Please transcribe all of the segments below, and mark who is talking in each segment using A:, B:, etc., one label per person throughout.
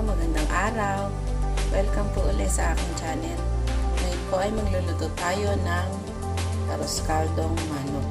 A: magandang araw. Welcome po ulit sa aking channel. Ngayon po ay magluluto tayo ng arroz caldong manok.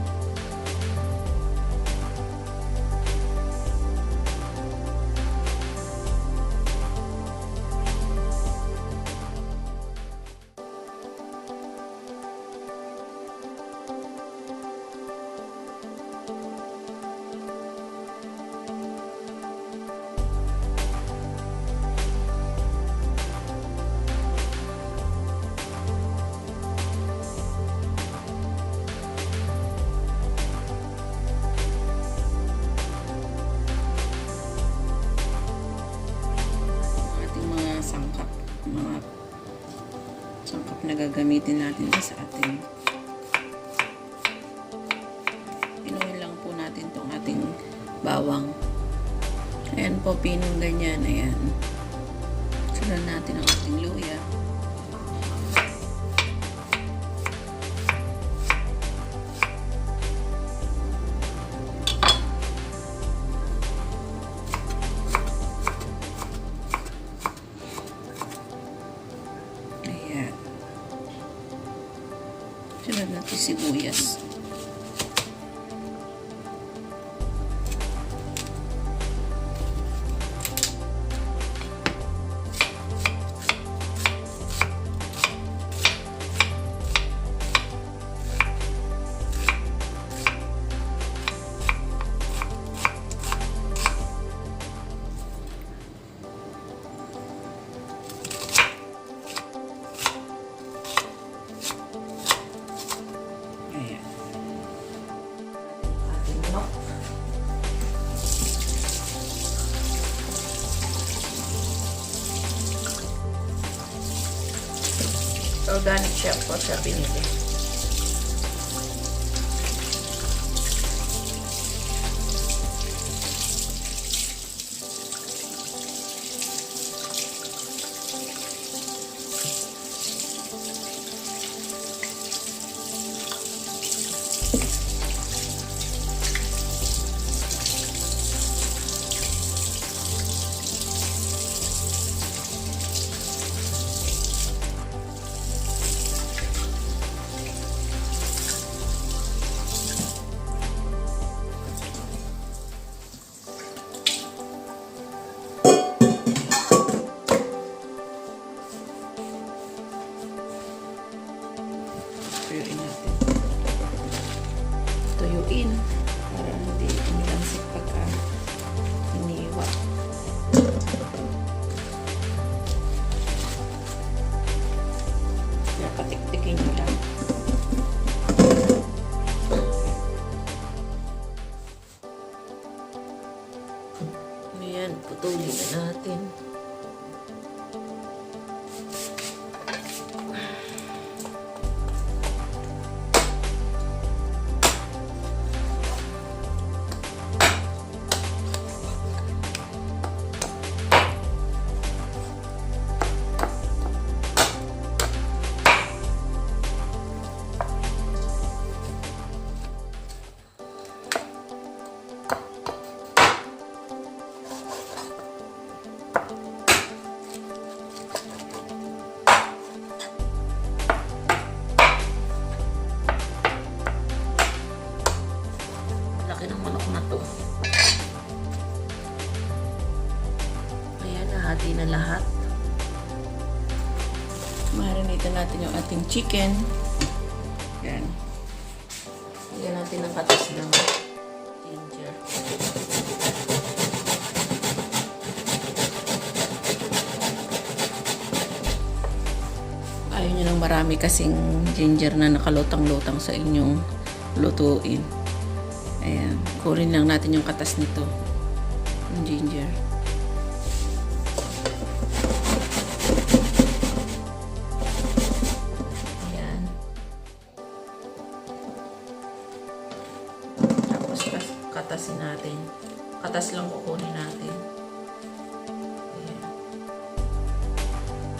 A: Sangkap na gagamitin natin sa ating pinuhin lang po natin itong ating bawang. Ayan po, pinong ganyan. Ayan, sunod natin ang ating luya. Sunod natin sibuyas. Organic chef po siya pinili. Tuyuin para hindi umilansik pagka iniwa. Kaya patiktikin nyo lang. Ayan, putulin na natin. Ng manok na to. Ayan, nahati na lahat. Marinate natin yung ating chicken. Ayan. Lagyan natin ng katas ng ginger. Ayaw nyo ng marami kasing ginger na nakalutang-lutang sa inyong lutuin. Ayan, kurin lang natin yung katas nito, yung ginger. Ayan. Tapos katasin natin. Katas lang kukunin natin. Ayan.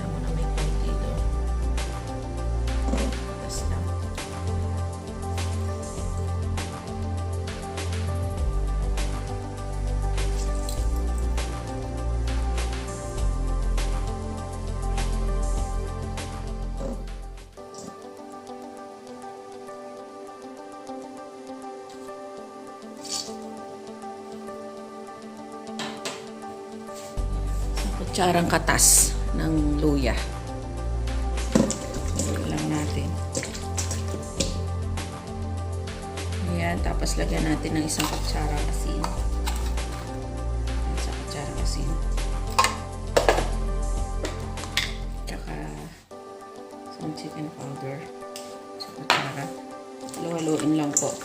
A: Tama na may konti doon. Katas lang. kutsarang katas ng luya. Lagyan lang natin. Ayan, tapos lagyan natin ng isang kutsarang asin. Isang kutsarang asin. Tsaka some chicken powder. Isang kutsara. Haluin lang po.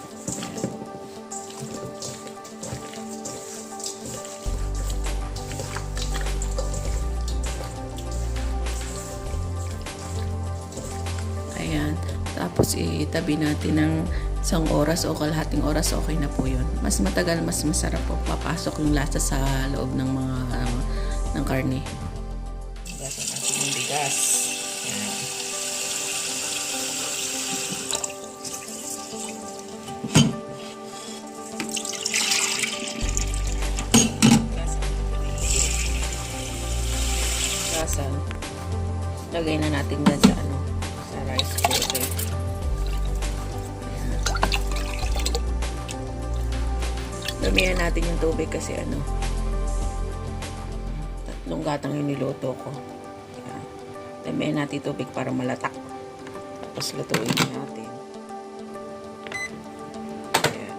A: Ayan. Tapos itabi natin ng isang oras o kalahating oras, okay na po yun. Mas matagal, mas masarap po. Papasok yung lasa sa loob ng mga ng karne. Gasan natin yung bigas. Ayan. Gasan. Lagay na natin dyan sa sa rice cooker. Damihan natin yung tubig kasi 3 gatang yung niluto ko. Ayan. Damihan natin tubig para malatak. Tapos lutuin natin. Ayan.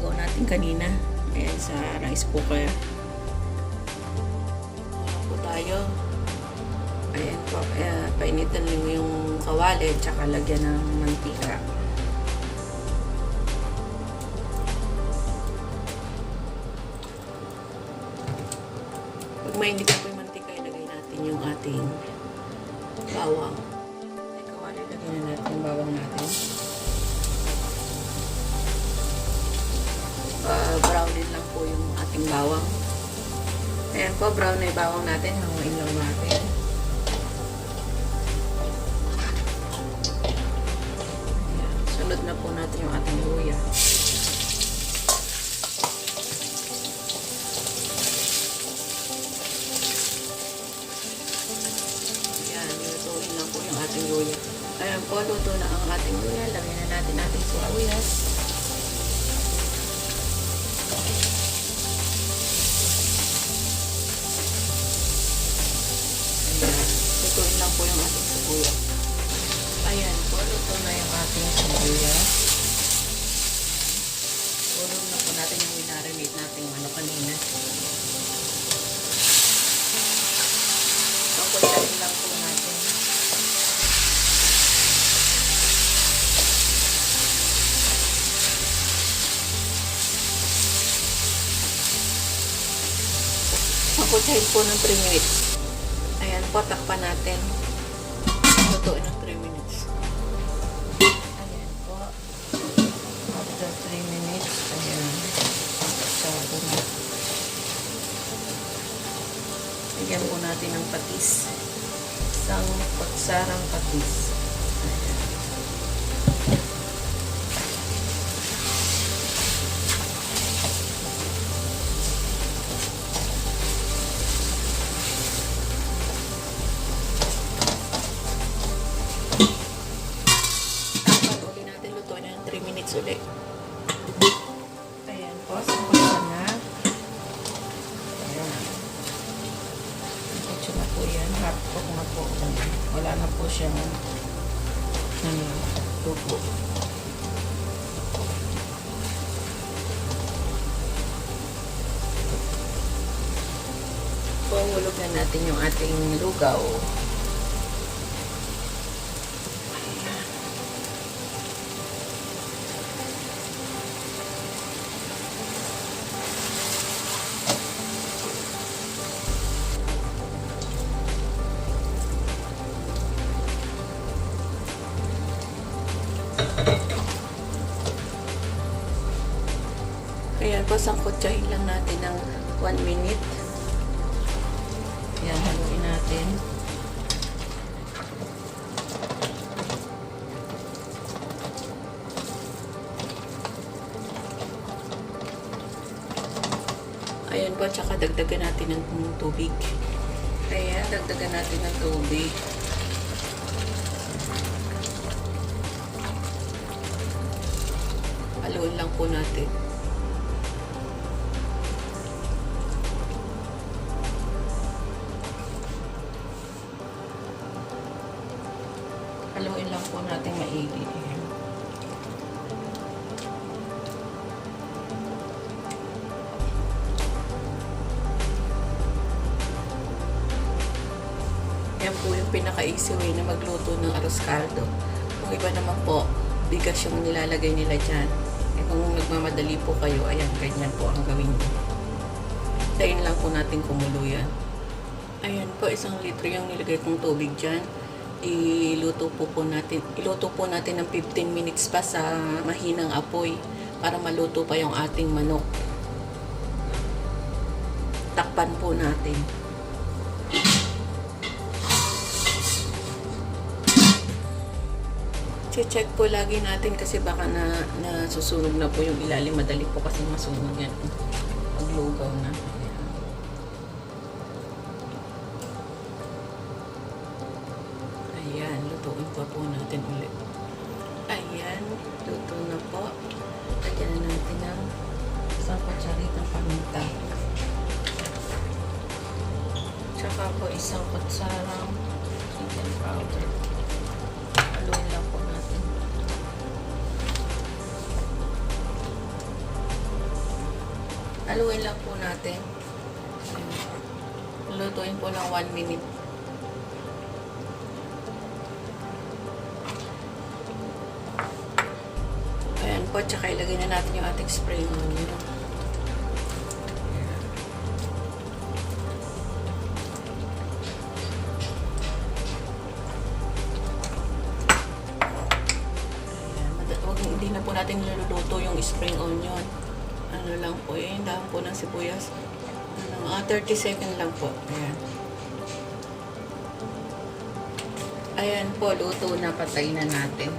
A: Hugaw natin kanina. Ayan, sa rice cooker. Ano po tayo? Ayan po. Painitan yung kawali tsaka lagyan ng mantika. Pag mainit na po yung mantika, ilagay natin yung ating bawang. Ay, kawali, lagyan na natin yung bawang natin. Brown din lang po yung ating bawang. Ayan po, brown na yung bawang natin. Hanguin lang natin. Ayan, sunod na po natin yung ating luya. Luya. Ayan po, luto na ang ating luya. Lagyan na natin ating sibuyas. Ayan. Lutuin lang po yung ating sibuyas. Ayan po, luto na yung ating sibuyas. Ulog na po natin yung winarinate natin kanina. Pakuntahin lang po natin. Pakutsahin po ng 3 minutes. Ayan po, takpan natin. Lutuin ng 3 minutes. Ayan po. After 3 minutes, ayan. Paksado na. Lagyan po natin ng patis. Isang paksarang patis. Ayan. Ulit. Ayan po, sampal na. Ayan. Ito na po yan. Hot cook na po. Wala na po siyang tubo. Pahulog na natin yung ating lugaw. Ayan po, sangkotsahin lang natin ng 1 minute. Ayan, haluin natin. Ayan po, tsaka dagdagan natin ng tubig. Ayan, dagdagan natin ng tubig. Haluin lang po natin. po natin maigi. Yan po yung pinaka-easy way na magluto ng arroz caldo. Kung iba naman po, bigas yung nilalagay nila dyan. Eh kung nagmamadali po kayo, ayan, ganyan po ang gawin nyo. Tayin lang po natin kumulo yan. Ayan po, 1 litro yung nilagay kong tubig dyan. Iluto po natin ng 15 minutes pa sa mahinang apoy para maluto pa yung ating manok. Takpan po natin. Check po lagi natin kasi baka nasusunog na po yung ilalim. Madali po kasi masunog yan. Paglugaw na. Ayan, lutuin pa po natin ulit. Ayan, luto na po. Lagyan na natin ng 1 kutsaritang paminta. Tsaka po 1 kutsarang chicken powder. Haluin lang po natin. Haluin lang po natin. Lutuin po ng 1 minute. Ayan po, tsaka ilagay na natin yung ating spring onion. Hindi na po natin niluluto yung spring onion. Ano lang po yun, dahon po ng sibuyas. Mga 30 seconds lang po. Ayan. Ayan po, luto na, patay na natin.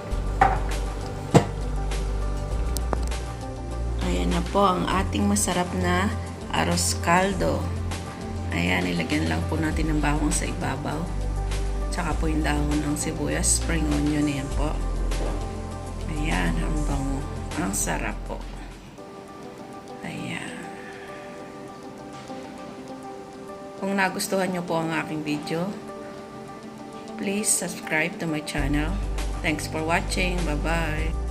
A: Ayan na po ang ating masarap na arroz caldo. Ayan, ilagyan lang po natin ng bawang sa ibabaw. Tsaka po yung dahon ng sibuyas, spring onion, ayan po. Ayan, ang bango. Ang sarap po. Ayan. Kung nagustuhan nyo po ang aking video, please subscribe to my channel. Thanks for watching. Bye-bye.